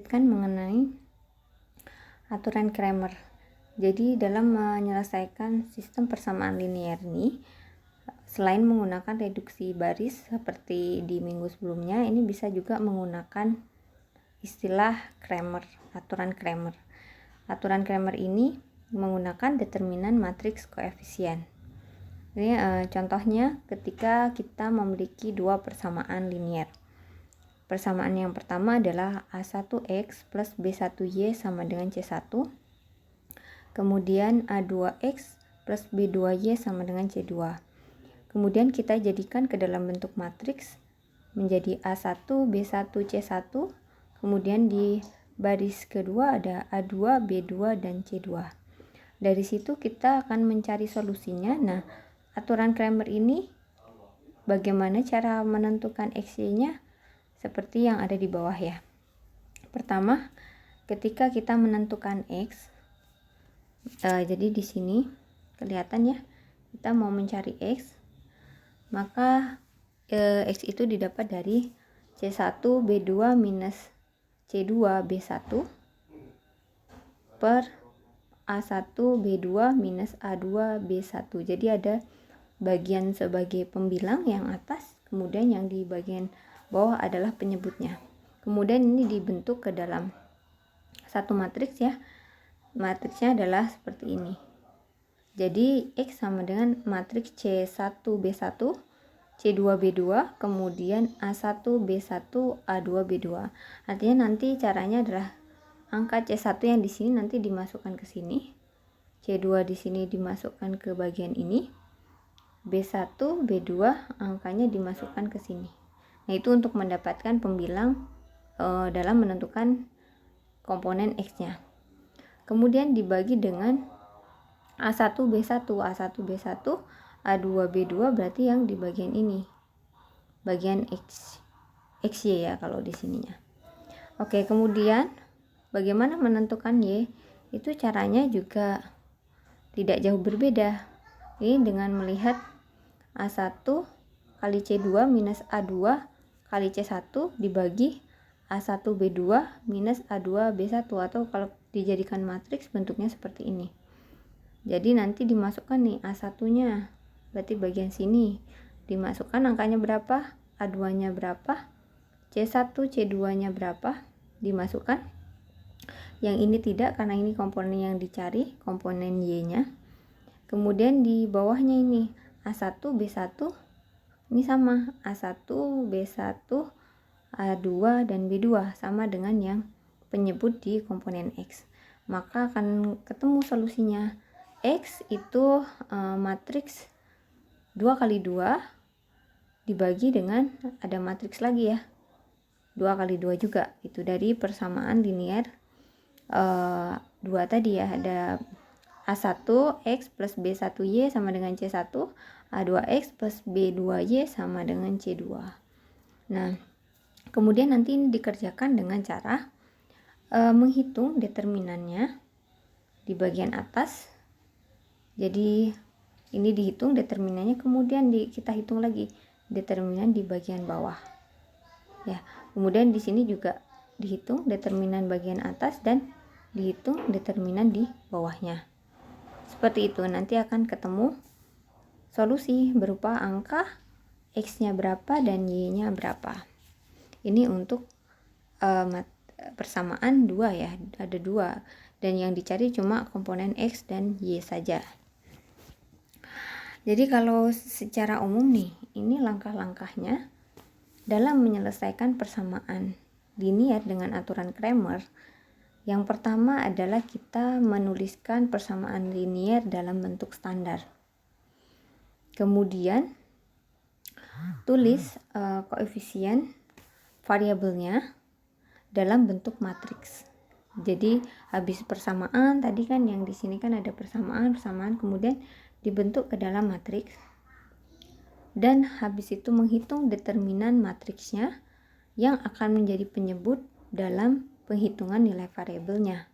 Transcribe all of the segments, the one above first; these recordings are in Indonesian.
kan mengenai aturan Cramer. Jadi dalam menyelesaikan sistem persamaan linear ini, selain menggunakan reduksi baris seperti di minggu sebelumnya, ini bisa juga menggunakan istilah Cramer, aturan Cramer. Aturan Cramer ini menggunakan determinan matriks koefisien. Ini contohnya ketika kita memiliki dua persamaan linear. Persamaan yang pertama adalah A1X plus B1Y sama dengan C1. Kemudian A2X plus B2Y sama dengan C2. Kemudian kita jadikan ke dalam bentuk matriks menjadi A1, B1, C1. Kemudian di baris kedua ada A2, B2, dan C2. Dari situ kita akan mencari solusinya. Nah, aturan Cramer ini bagaimana cara menentukan XY-nya? Seperti yang ada di bawah ya. Pertama, ketika kita menentukan X, jadi di sini kelihatan ya, kita mau mencari X, maka X itu didapat dari C1 B2 minus C2 B1 per A1 B2 minus A2 B1. Jadi ada bagian sebagai pembilang yang atas, kemudian yang di bagian bawah adalah penyebutnya. Kemudian ini dibentuk ke dalam satu matriks ya. Matriksnya adalah seperti ini. Jadi X sama dengan matriks C1 B1, C2 B2, kemudian A1 B1, A2 B2. Artinya nanti caranya adalah angka C1 yang di sini nanti dimasukkan ke sini. C2 di sini dimasukkan ke bagian ini. B1, B2 angkanya dimasukkan ke sini. Nah, itu untuk mendapatkan pembilang dalam menentukan komponen X-nya. Kemudian dibagi dengan A1 B1, A1 B1, A2 B2 berarti yang di bagian ini. Bagian XY ya kalau di sininya. Oke, kemudian bagaimana menentukan Y? Itu caranya juga tidak jauh berbeda. Ini dengan melihat A1 kali C2 minus A2 kali C1 dibagi A1 B2 minus A2 B1, atau kalau dijadikan matriks bentuknya seperti ini. Jadi nanti dimasukkan nih A1-nya, berarti bagian sini dimasukkan angkanya berapa, A2-nya berapa, C1 C2-nya berapa, dimasukkan. Yang ini tidak, karena ini komponen yang dicari, komponen Y-nya. Kemudian di bawahnya ini A1 B1 ini sama, A1 B1 A2 dan B2 sama dengan yang penyebut di komponen X. Maka akan ketemu solusinya. X itu matriks 2 kali 2 dibagi dengan ada matriks lagi ya, 2 kali 2 juga, itu dari persamaan linear 2 tadi ya, ada A1 X plus B1Y sama dengan C1, A2X plus B2Y sama dengan C2. Nah, kemudian nanti ini dikerjakan dengan cara menghitung determinannya di bagian atas. Jadi ini dihitung determinannya, kemudian kita hitung lagi determinan di bagian bawah. Ya, kemudian di sini juga dihitung determinan bagian atas dan dihitung determinan di bawahnya. Seperti itu, nanti akan ketemu solusi berupa angka X-nya berapa dan Y-nya berapa. Ini untuk persamaan 2 ya, ada 2, dan yang dicari cuma komponen X dan Y saja. Jadi kalau secara umum nih, ini langkah-langkahnya dalam menyelesaikan persamaan linear dengan aturan Cramer. Yang pertama adalah kita menuliskan persamaan linear dalam bentuk standar. Kemudian tulis koefisien variabelnya dalam bentuk matriks. Jadi habis persamaan tadi kan yang di sini kan ada persamaan, kemudian dibentuk ke dalam matriks. Dan habis itu menghitung determinan matriksnya yang akan menjadi penyebut dalam penghitungan nilai variabelnya.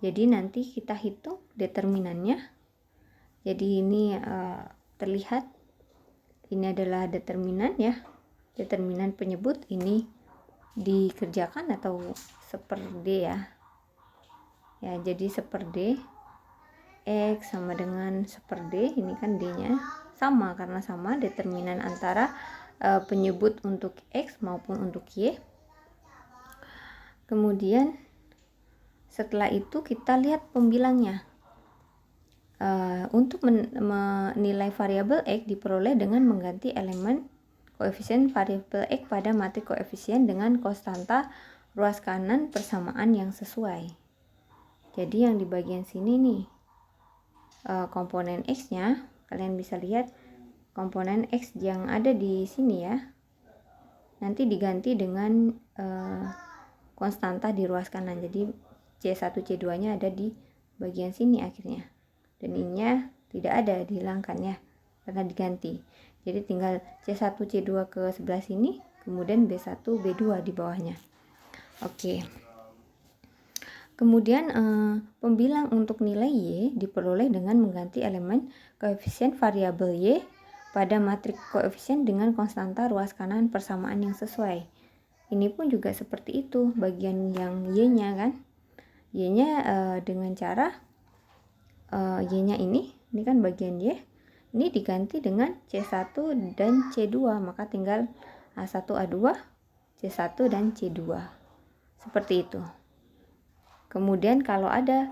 Jadi nanti kita hitung determinannya. Jadi ini terlihat ini adalah determinan ya, determinan penyebut. Ini dikerjakan atau 1/D ya. Ya, jadi 1/D X sama dengan 1/D, ini kan D-nya sama karena sama determinan antara penyebut untuk X maupun untuk Y. Kemudian setelah itu kita lihat pembilangnya. Untuk menilai variabel X diperoleh dengan mengganti elemen koefisien variabel X pada matrik koefisien dengan konstanta ruas kanan persamaan yang sesuai. Jadi yang di bagian sini nih, komponen X-nya, kalian bisa lihat komponen X yang ada di sini ya, nanti diganti dengan konstanta di ruas kanan. Jadi C1 C2 nya ada di bagian sini akhirnya, dan ininya tidak ada, dihilangkan ya karena diganti. Jadi tinggal C1 C2 ke sebelah sini, kemudian B1 B2 di bawahnya. Oke. Kemudian pembilang untuk nilai Y diperoleh dengan mengganti elemen koefisien variabel Y pada matrik koefisien dengan konstanta ruas kanan persamaan yang sesuai. Ini pun juga seperti itu, bagian yang Y-nya kan. Y-nya dengan cara Y-nya ini kan bagian Y, ini diganti dengan C1 dan C2, maka tinggal A1 A2, C1 dan C2. Seperti itu. Kemudian kalau ada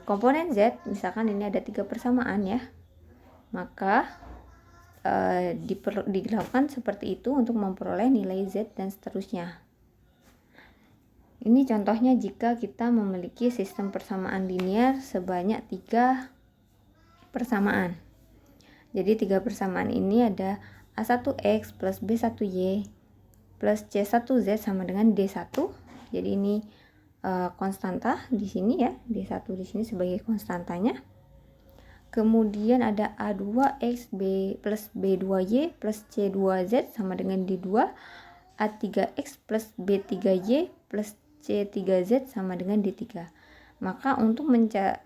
komponen Z, misalkan ini ada 3 persamaan ya, maka dilakukan seperti itu untuk memperoleh nilai Z dan seterusnya. Ini contohnya jika kita memiliki sistem persamaan linear sebanyak 3 persamaan. Jadi 3 persamaan ini ada A1X plus B1Y plus C1Z sama dengan D1. Jadi ini konstanta di sini ya, D1 di sini sebagai konstantanya. Kemudian ada A2X plus B2Y plus C2Z sama dengan D2, A3X plus B3Y plus C3Z sama dengan D3. Maka untuk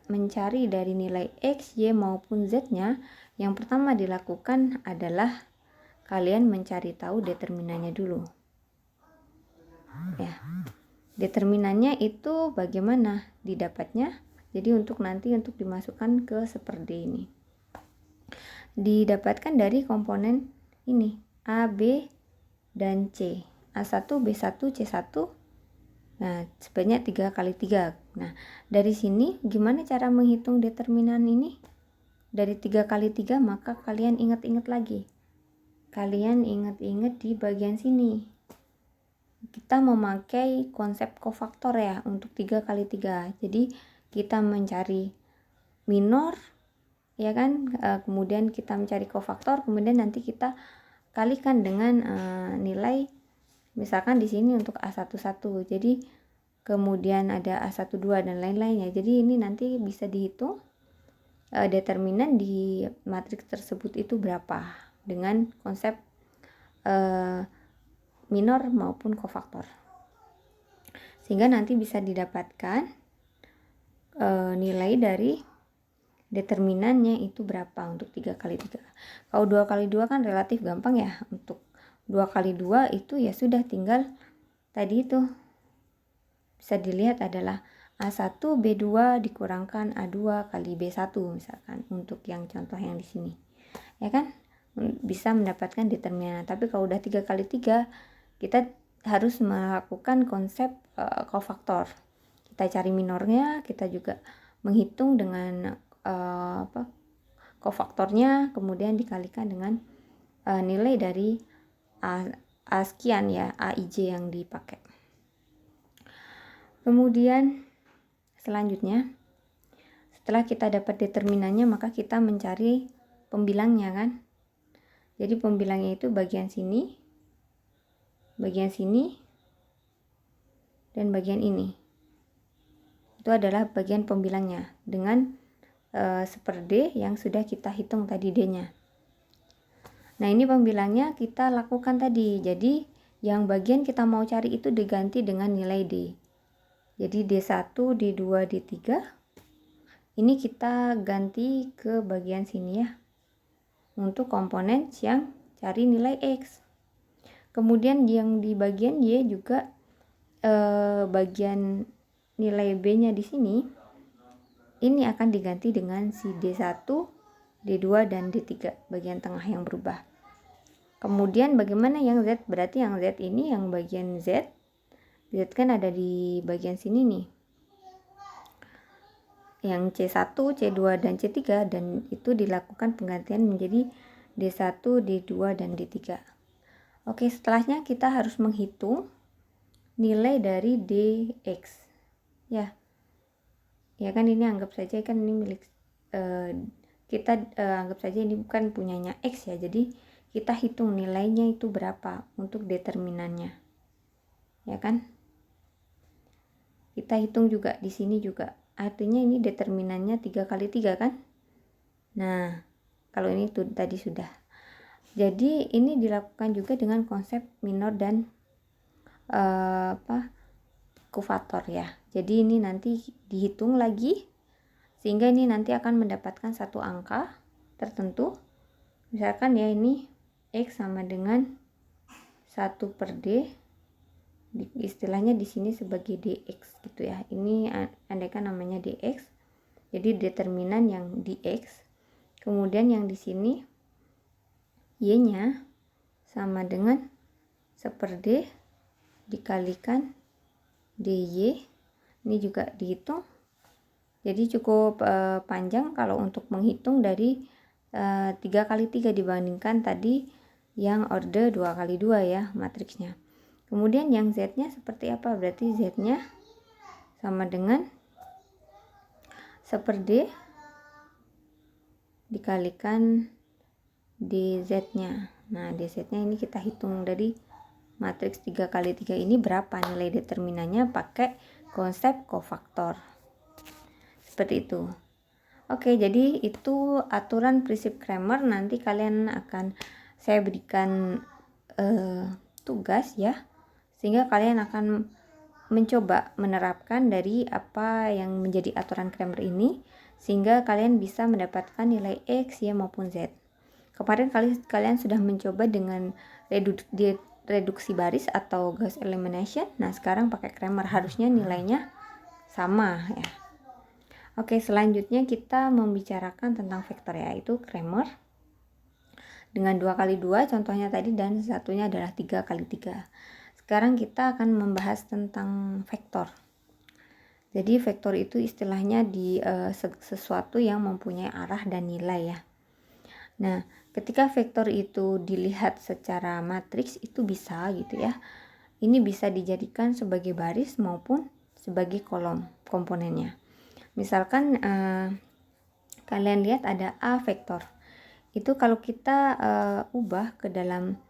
mencari dari nilai X, Y maupun Z-nya, yang pertama dilakukan adalah kalian mencari tahu determinannya dulu. Ya. Determinannya itu bagaimana didapatnya? Jadi untuk nanti untuk dimasukkan ke 1/D ini. Didapatkan dari komponen ini, A, B, dan C. A1, B1, C1. Nah, sebanyak 3 kali 3. Nah, dari sini gimana cara menghitung determinan ini? Dari 3 kali 3, maka kalian ingat-ingat lagi. Kalian ingat-ingat di bagian sini. Kita memakai konsep kofaktor ya untuk 3 kali 3. Jadi kita mencari minor ya kan, kemudian kita mencari kofaktor, kemudian nanti kita kalikan dengan nilai, misalkan di sini untuk A11. Jadi kemudian ada A12 dan lain-lainnya. Jadi ini nanti bisa dihitung determinan di matriks tersebut itu berapa dengan konsep minor maupun kofaktor, sehingga nanti bisa didapatkan nilai dari determinannya itu berapa untuk 3 kali 3. Kalau 2 kali 2 kan relatif gampang ya. Untuk 2 kali 2 itu ya sudah tinggal tadi itu bisa dilihat adalah A1 B2 dikurangkan A2 kali B1 misalkan, untuk yang contoh yang di sini ya kan, bisa mendapatkan determinan. Tapi kalau udah 3 kali 3, kita harus melakukan konsep kofaktor. Kita cari minornya, kita juga menghitung dengan kofaktornya, kemudian dikalikan dengan nilai dari A sekian ya, AIJ yang dipakai. Kemudian selanjutnya, setelah kita dapat determinannya, maka kita mencari pembilangnya kan. Jadi pembilangnya itu bagian sini, dan bagian ini. Itu adalah bagian pembilangnya dengan 1/D yang sudah kita hitung tadi D-nya. Nah, ini pembilangnya kita lakukan tadi. Jadi yang bagian kita mau cari itu diganti dengan nilai D. Jadi D1, D2, D3. Ini kita ganti ke bagian sini ya. Untuk komponen yang cari nilai X. Kemudian yang di bagian Y juga bagian nilai B-nya di sini ini akan diganti dengan si D1, D2 dan D3 bagian tengah yang berubah. Kemudian bagaimana yang Z? Berarti yang Z ini, yang bagian Z kan ada di bagian sini nih. Yang C1, C2 dan C3, dan itu dilakukan penggantian menjadi D1, D2 dan D3. Oke, setelahnya kita harus menghitung nilai dari DX. Ya. Ya kan, ini anggap saja kan ini milik kita anggap saja ini bukan punyanya X ya. Jadi kita hitung nilainya itu berapa untuk determinannya, ya kan? Kita hitung juga di sini juga, artinya ini determinannya 3 kali 3 kan? Nah, kalau ini tuh tadi sudah. Jadi ini dilakukan juga dengan konsep minor dan kuvator ya. Jadi ini nanti dihitung lagi sehingga ini nanti akan mendapatkan satu angka tertentu. Misalkan ya ini X sama dengan 1/D, istilahnya di sini sebagai DX gitu ya. Ini andaikan namanya DX. Jadi determinan yang DX. Kemudian yang di sini Y-nya sama dengan 1/D dikalikan DY. Ini juga dihitung. Jadi cukup panjang kalau untuk menghitung dari 3 kali 3 dibandingkan tadi yang order 2 kali 2 ya matriksnya. Kemudian yang Z-nya seperti apa? Berarti Z-nya sama dengan 1/D dikalikan DZ-nya. Nah, DZ-nya ini kita hitung dari matriks 3 kali 3 ini berapa nilai determinannya pakai konsep kofaktor. Seperti itu. Oke, jadi itu aturan prinsip Cramer. Nanti kalian akan saya berikan tugas ya, sehingga kalian akan mencoba menerapkan dari apa yang menjadi aturan Cramer ini, sehingga kalian bisa mendapatkan nilai X, Y maupun Z. Kemarin kalian sudah mencoba dengan reduksi baris atau Gauss elimination. Nah, sekarang pakai Cramer, harusnya nilainya sama ya. Oke, selanjutnya kita membicarakan tentang vektor, yaitu Cramer dengan 2 kali 2 contohnya tadi, dan satunya adalah 3 kali 3. Sekarang kita akan membahas tentang vektor. Jadi vektor itu istilahnya di sesuatu yang mempunyai arah dan nilai ya. Nah, ketika vektor itu dilihat secara matriks itu bisa gitu ya. Ini bisa dijadikan sebagai baris maupun sebagai kolom komponennya. Misalkan kalian lihat ada A vektor. Itu kalau kita ubah ke dalam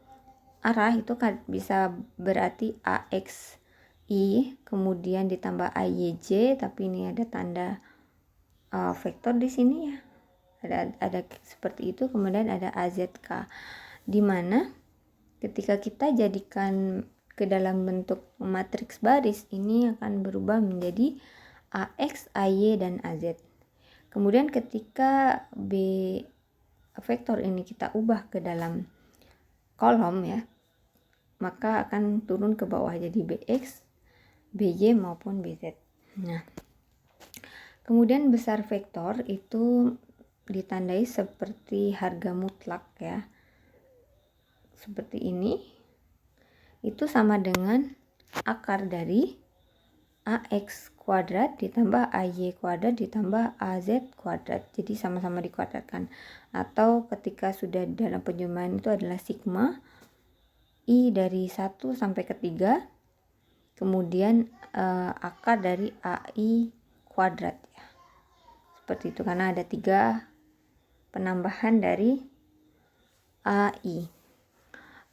arah itu kan bisa berarti AXI kemudian ditambah AYJ, tapi ini ada tanda vektor di sini ya. Ada seperti itu, kemudian ada AZK, di mana ketika kita jadikan ke dalam bentuk matriks baris ini akan berubah menjadi AX, AY dan AZ. Kemudian ketika B vektor ini kita ubah ke dalam kolom ya, maka akan turun ke bawah jadi BX, BY maupun BZ. Nah, kemudian besar vektor itu ditandai seperti harga mutlak ya, seperti ini. Itu sama dengan akar dari AX kuadrat ditambah AY kuadrat ditambah AZ kuadrat. Jadi sama-sama dikuadratkan. Atau ketika sudah dalam penjumlahan itu adalah sigma I dari 1 sampai ke 3. Kemudian akar dari AI kuadrat ya. Seperti itu, karena ada 3 penambahan dari AI.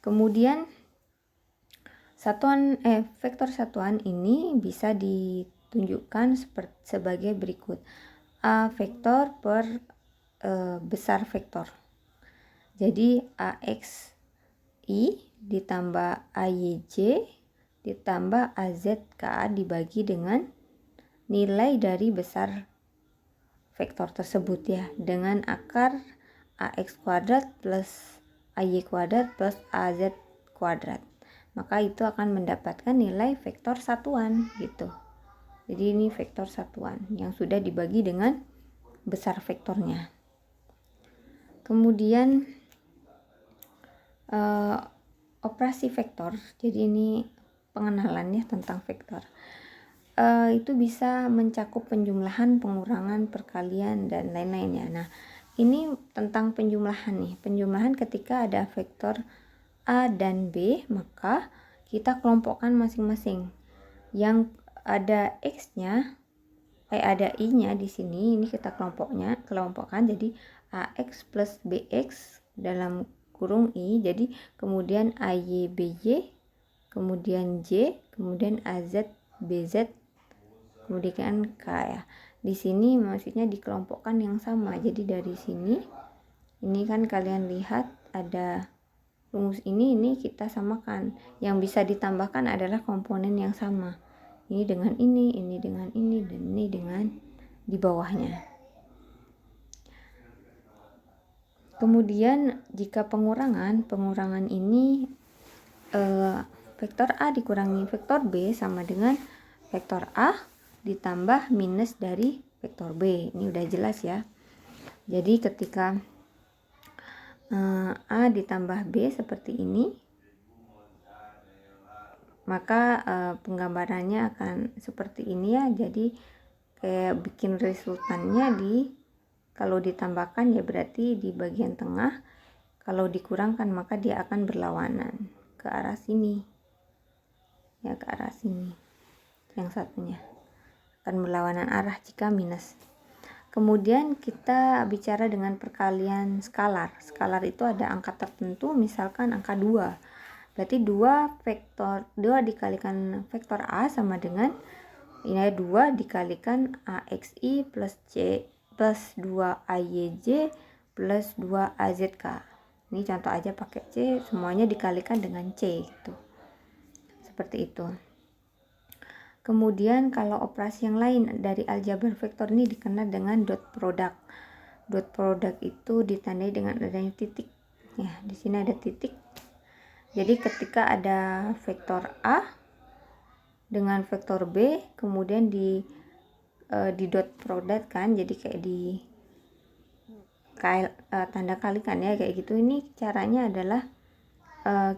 Kemudian vektor satuan ini bisa ditunjukkan sebagai berikut. A vektor per besar vektor. Jadi AXI ditambah AYJ ditambah AZKA dibagi dengan nilai dari besar vektor tersebut ya, dengan akar AX kuadrat plus AY kuadrat plus AZ kuadrat. maka itu akan mendapatkan nilai vektor satuan gitu. Jadi ini vektor satuan yang sudah dibagi dengan besar vektornya. Kemudian operasi vektor. Jadi ini pengenalannya tentang vektor. Itu bisa mencakup penjumlahan, pengurangan, perkalian, dan lain-lainnya. Nah, ini tentang penjumlahan nih. Penjumlahan ketika ada vektor A dan B, maka kita kelompokkan masing-masing. Yang ada X-nya, ada I-nya di sini, ini kita kelompokkan jadi AX plus BX dalam kurung I. Jadi kemudian AY BY, kemudian J, kemudian AZ BZ, kemudian K ya. Di sini maksudnya dikelompokkan yang sama. Jadi dari sini, ini kan kalian lihat ada rumus ini kita samakan. Yang bisa ditambahkan adalah komponen yang sama. Ini dengan ini dengan ini, dan ini dengan di bawahnya. Kemudian jika pengurangan ini vektor A dikurangi vektor B sama dengan vektor A ditambah minus dari vektor B. Ini udah jelas ya. Jadi ketika A ditambah B seperti ini, maka penggambarannya akan seperti ini ya. Jadi kayak bikin resultannya kalau ditambahkan ya berarti di bagian tengah, kalau dikurangkan maka dia akan berlawanan ke arah sini ya, ke arah sini. Yang satunya akan berlawanan arah jika minus. Kemudian kita bicara dengan perkalian skalar. Skalar itu ada angka tertentu, misalkan angka 2. Berarti 2 dikalikan vektor A sama dengan ini 2 dikalikan AXI plus C plus 2AYJ plus 2AZK. Ini contoh aja pakai C, semuanya dikalikan dengan C gitu. Seperti itu. Kemudian kalau operasi yang lain dari aljabar vektor ini dikenal dengan dot product. Dot product itu ditandai dengan adanya titik. Ya, di sini ada titik. Jadi ketika ada vektor A dengan vektor B, kemudian di dot product kan, jadi kayak di tanda kalikan ya kayak gitu. Ini caranya adalah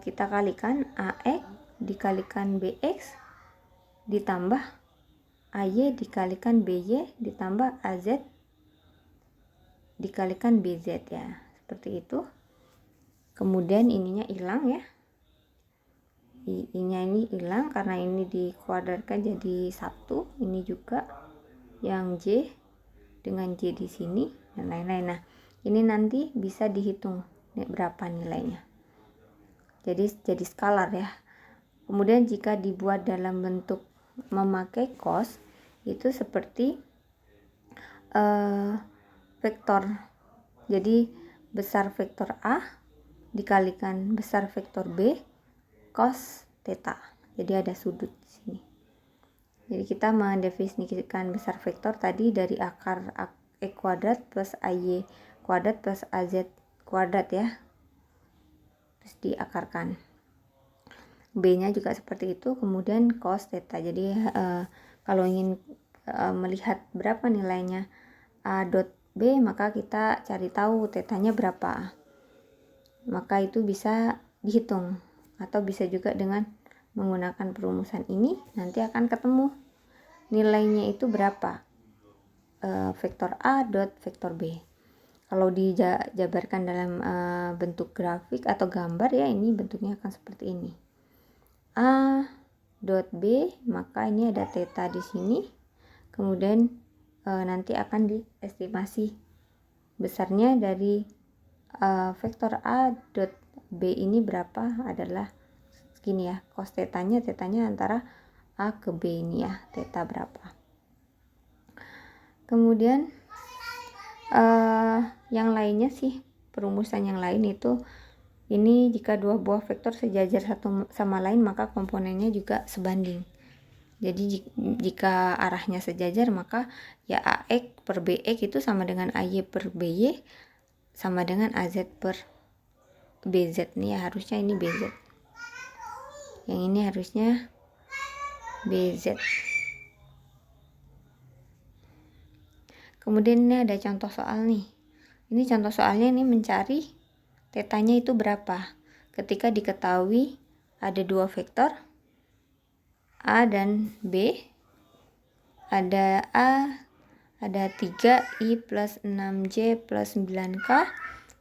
kita kalikan AX dikalikan BX ditambah AY dikalikan BY ditambah AZ dikalikan BZ ya, seperti itu. Kemudian ininya hilang ya, I-nya ini hilang karena ini dikuadratkan jadi 1. Ini juga yang J dengan J di sini dan lain-lain. Nah, ini nanti bisa dihitung berapa nilainya. Jadi skalar ya. Kemudian jika dibuat dalam bentuk memakai cos, itu seperti vektor. Jadi besar vektor A dikalikan besar vektor B cos theta. Jadi ada sudut di sini. Jadi kita mendefinisikan besar vektor tadi dari akar E kuadrat plus AY kuadrat plus AZ kuadrat ya. Terus diakarkan. B-nya juga seperti itu, kemudian cos theta. Jadi kalau ingin melihat berapa nilainya A dot B, maka kita cari tahu tetanya berapa. Maka itu bisa dihitung, atau bisa juga dengan menggunakan perumusan ini nanti akan ketemu nilainya itu berapa. Vektor A dot vektor B. Kalau dijabarkan dalam bentuk grafik atau gambar ya, ini bentuknya akan seperti ini. A dot B, maka ini ada theta di sini. Kemudian nanti akan diestimasi besarnya dari vektor A dot B ini berapa adalah segini ya. Cos tetanya antara A ke B ini ya, theta berapa. Kemudian yang lainnya sih, perumusan yang lain itu ini jika dua buah vektor sejajar satu sama lain maka komponennya juga sebanding. Jadi jika arahnya sejajar maka ya AX per BX itu sama dengan AY per BY sama dengan AZ per BZ nih ya, harusnya ini BZ. Yang ini harusnya BZ. Kemudian ini ada contoh soal nih. Ini contoh soalnya ini mencari tetanya itu berapa. Ketika diketahui ada dua vektor A dan B. Ada A, ada 3I plus 6J plus 9K.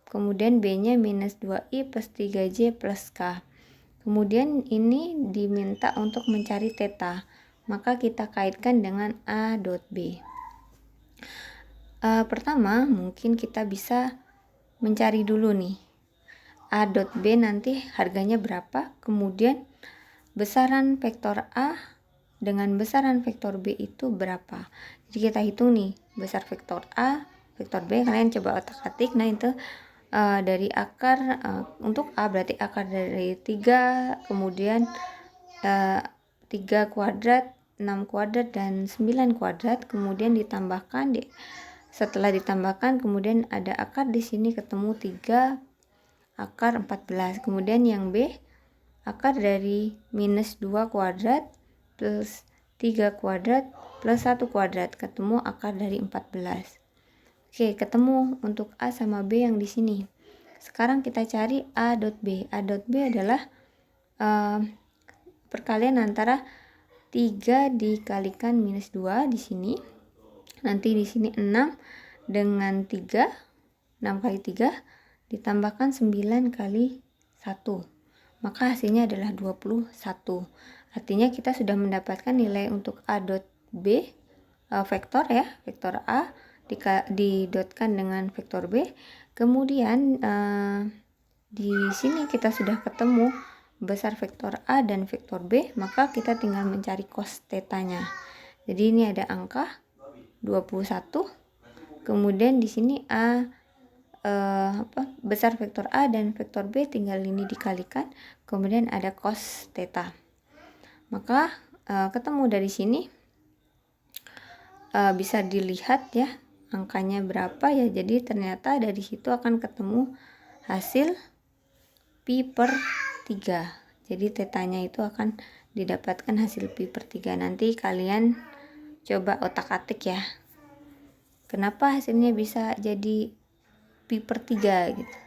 Kemudian B-nya minus 2I plus 3J plus K. Kemudian ini diminta untuk mencari theta. Maka kita kaitkan dengan A dot B. Pertama mungkin kita bisa mencari dulu nih A dot B nanti harganya berapa, kemudian besaran vektor A dengan besaran vektor B itu berapa. Jadi kita hitung nih besar vektor A, vektor B, kalian coba otak-atik. Nah itu dari akar untuk A berarti akar dari 3, kemudian 3 kuadrat, 6 kuadrat, dan 9 kuadrat, kemudian ditambahkan setelah ditambahkan kemudian ada akar di sini ketemu 3 akar 14. Kemudian yang B akar dari minus 2 kuadrat plus 3 kuadrat plus 1 kuadrat ketemu akar dari 14. Oke, ketemu untuk A sama B yang di sini. Sekarang kita cari A dot B. A dot B adalah perkalian antara 3 dikalikan minus 2 di sini. Nanti di sini 6 dengan 3, 6 kali 3 ditambahkan 9 kali 1. Maka hasilnya adalah 21. Artinya kita sudah mendapatkan nilai untuk A dot B, vektor ya, vektor A didotkan dengan vektor B. Kemudian di sini kita sudah ketemu besar vektor A dan vektor B, maka kita tinggal mencari cos tetanya. Jadi ini ada angka 21. Kemudian di sini besar vektor A dan vektor B tinggal ini dikalikan, kemudian ada cos theta. Maka ketemu dari sini bisa dilihat ya angkanya berapa ya. Jadi ternyata dari situ akan ketemu hasil pi per 3. Jadi tetanya itu akan didapatkan hasil pi per 3. Nanti kalian coba otak-atik ya. Kenapa hasilnya bisa jadi pi per 3 gitu.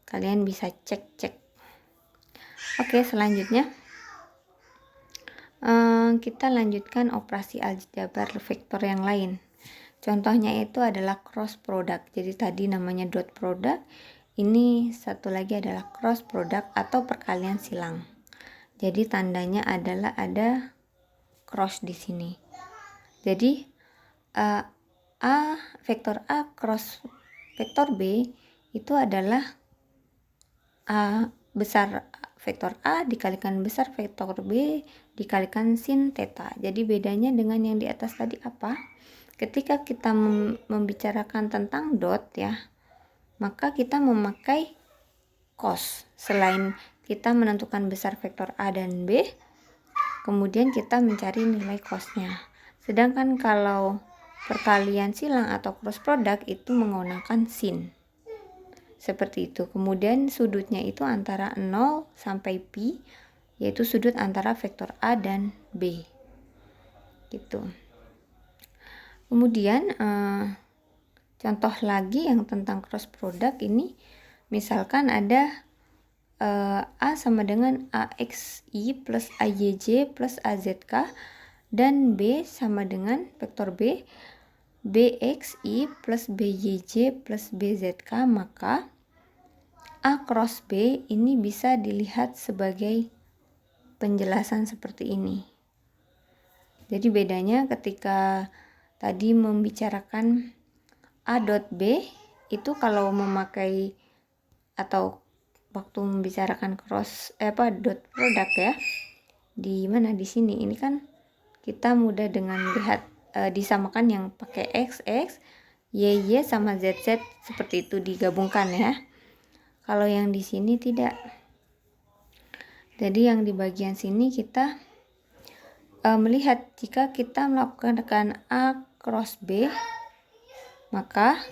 Kalian bisa cek. Oke, selanjutnya kita lanjutkan operasi aljabar vektor yang lain. Contohnya itu adalah cross product. Jadi tadi namanya dot product. Ini satu lagi adalah cross product atau perkalian silang. Jadi tandanya adalah ada cross di sini. Jadi vektor A cross vektor B itu adalah besar vektor A dikalikan besar vektor B dikalikan sin theta. Jadi bedanya dengan yang di atas tadi apa? Ketika kita membicarakan tentang dot ya, maka kita memakai cos. Selain kita menentukan besar vektor A dan B, kemudian kita mencari nilai cosnya. Sedangkan kalau perkalian silang atau cross product itu menggunakan sin. Seperti itu. Kemudian sudutnya itu antara 0 sampai pi, yaitu sudut antara vektor A dan B. Gitu. Kemudian contoh lagi yang tentang cross product ini, misalkan ada A sama dengan AXI plus AYJ plus AZK dan B sama dengan vektor B BXI plus BYJ plus BZK, maka A cross B ini bisa dilihat sebagai penjelasan seperti ini. Jadi bedanya ketika tadi membicarakan A dot B itu kalau memakai atau waktu membicarakan dot product ya, di mana di sini ini kan kita mudah dengan lihat disamakan yang pakai x, y sama z seperti itu digabungkan ya. Kalau yang di sini tidak. Jadi yang di bagian sini kita melihat jika kita melakukan A cross B, maka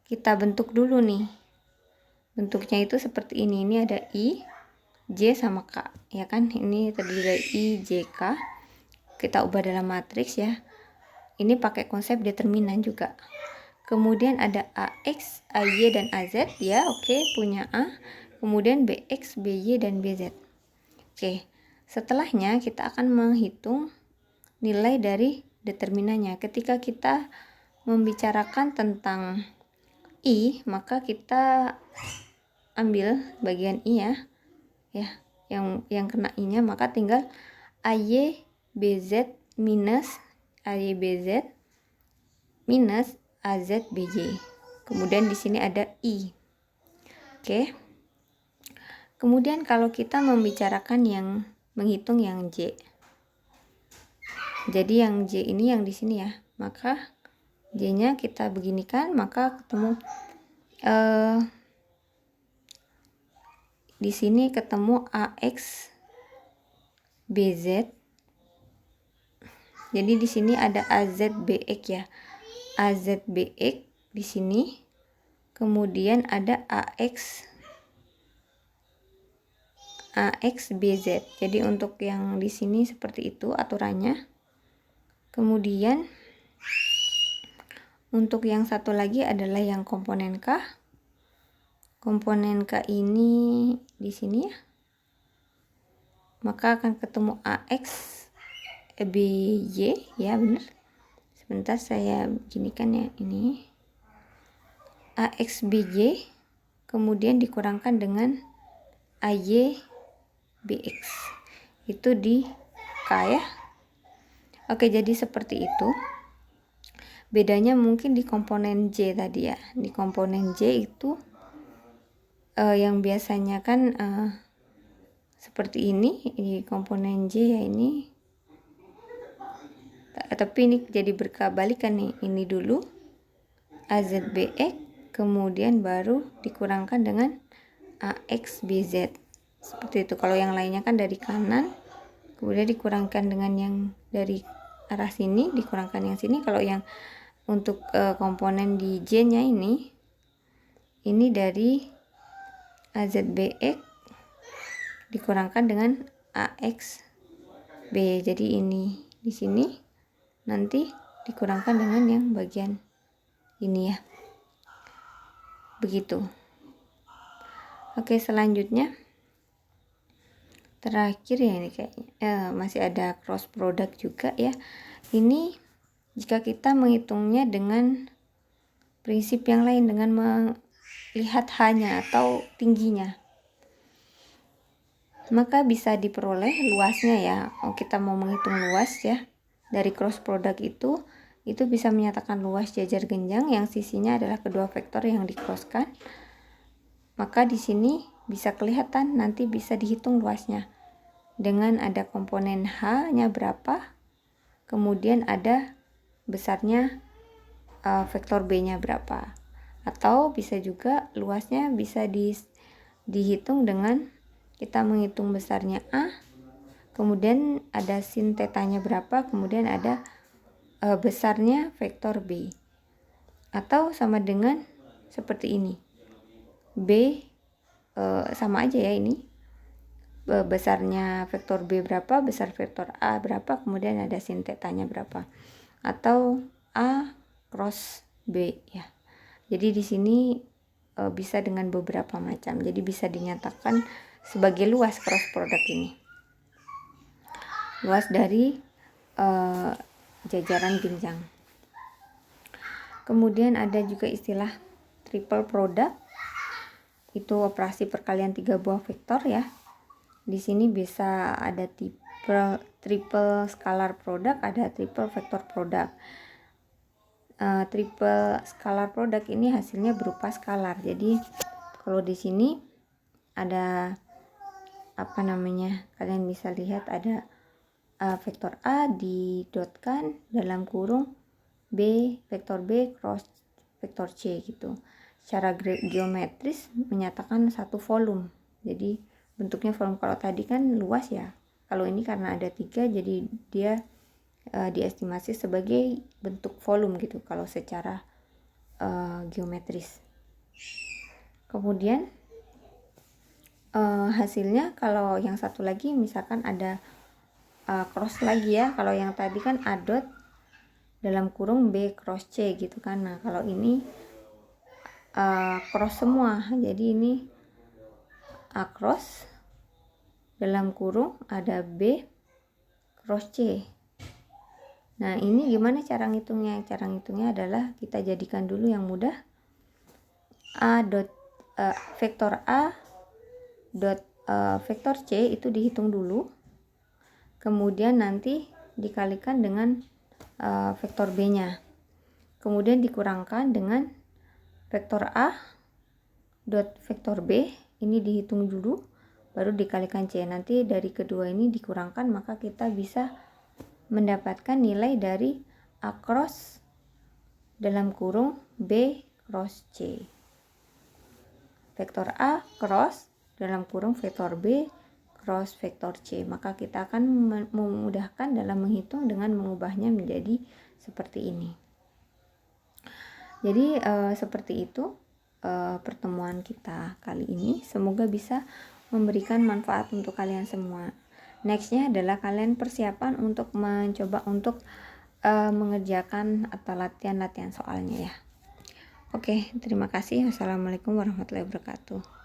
kita bentuk dulu nih. Bentuknya itu seperti ini. Ini ada I J sama K, ya kan? Ini terdiri dari I, J, K. Kita ubah dalam matriks ya. Ini pakai konsep determinan juga. Kemudian ada AX, AY, dan AZ ya. Oke, punya A. Kemudian BX, BY, dan BZ. Oke, setelahnya kita akan menghitung nilai dari determinannya. Ketika kita membicarakan tentang I, maka kita ambil bagian I ya, yang kena I-nya, maka tinggal AY BZ minus AY BZ minus AZ BY. Kemudian di sini ada I. Oke. Kemudian kalau kita membicarakan yang menghitung yang J. Jadi yang J ini yang di sini ya. Maka J-nya kita beginikan, maka ketemu di sini ketemu AX BZ. Jadi di sini ada AZBX ya. AZBX di sini. Kemudian ada AXBZ. Jadi untuk yang di sini seperti itu aturannya. Kemudian untuk yang satu lagi adalah yang komponen K. Komponen K ini di sini ya. Maka akan ketemu AXBY ya, benar. Sebentar saya beginikan ya, ini AXBY kemudian dikurangkan dengan AYBX. Itu di K ya. Oke, jadi seperti itu. Bedanya mungkin di komponen J tadi ya. Di komponen J itu yang biasanya kan seperti ini di komponen J ya ini. Tapi ini jadi berkebalikan nih. Ini dulu AZBX, kemudian baru dikurangkan dengan AXBZ. Seperti itu. Kalau yang lainnya kan dari kanan, kemudian dikurangkan dengan yang dari arah sini, dikurangkan yang sini. Kalau yang untuk komponen di J-nya ini dari AZBX dikurangkan dengan AXB. Jadi ini di sini nanti dikurangkan dengan yang bagian ini ya. Begitu. Oke, selanjutnya terakhir ya, ini kayaknya masih ada cross product juga ya. Ini jika kita menghitungnya dengan prinsip yang lain, dengan melihat H-nya atau tingginya, maka bisa diperoleh luasnya ya. Kita mau menghitung luas ya dari cross product itu bisa menyatakan luas jajar genjang yang sisinya adalah kedua vektor yang di-crosskan. Maka di sini bisa kelihatan, nanti bisa dihitung luasnya dengan ada komponen H-nya berapa, kemudian ada besarnya vektor B-nya berapa. Atau bisa juga luasnya bisa dihitung dengan kita menghitung besarnya A, kemudian ada sin tetanya berapa, kemudian ada besarnya vektor B. Atau sama dengan seperti ini. B sama aja ya, ini besarnya vektor B berapa, besar vektor A berapa, kemudian ada sin tetanya berapa. Atau A cross B ya. Jadi di sini bisa dengan beberapa macam. Jadi bisa dinyatakan sebagai luas cross product ini. Luas dari jajaran genjang. Kemudian ada juga istilah triple product. Itu operasi perkalian 3 buah vektor ya. Di sini bisa ada triple scalar product, ada triple vektor product. Triple scalar product ini hasilnya berupa skalar. Jadi kalau di sini ada kalian bisa lihat ada vektor A didotkan dalam kurung vektor B cross vektor C gitu. Secara geometris menyatakan satu volume. Jadi bentuknya volume. Kalau tadi kan luas ya. Kalau ini karena ada 3, jadi dia diestimasi sebagai bentuk volume gitu kalau secara geometris. Kemudian hasilnya kalau yang satu lagi misalkan ada cross lagi ya. Kalau yang tadi kan A dot dalam kurung B cross C gitu kan. Nah kalau ini cross semua, jadi ini A cross dalam kurung ada B cross C. Nah ini gimana cara ngitungnya? Cara ngitungnya adalah kita jadikan dulu yang mudah. A dot vektor A dot vektor C itu dihitung dulu, kemudian nanti dikalikan dengan vektor B nya, kemudian dikurangkan dengan vektor A dot vektor B, ini dihitung dulu baru dikalikan C. Nanti dari kedua ini dikurangkan, maka kita bisa mendapatkan nilai dari A cross dalam kurung B cross C. Vektor A cross dalam kurung vektor B cross vektor C. Maka kita akan memudahkan dalam menghitung dengan mengubahnya menjadi seperti ini. Jadi seperti itu pertemuan kita kali ini. Semoga bisa memberikan manfaat untuk kalian semua. Nextnya adalah kalian persiapan untuk mencoba untuk mengerjakan atau latihan-latihan soalnya ya. Oke, terima kasih. Wassalamualaikum warahmatullahi wabarakatuh.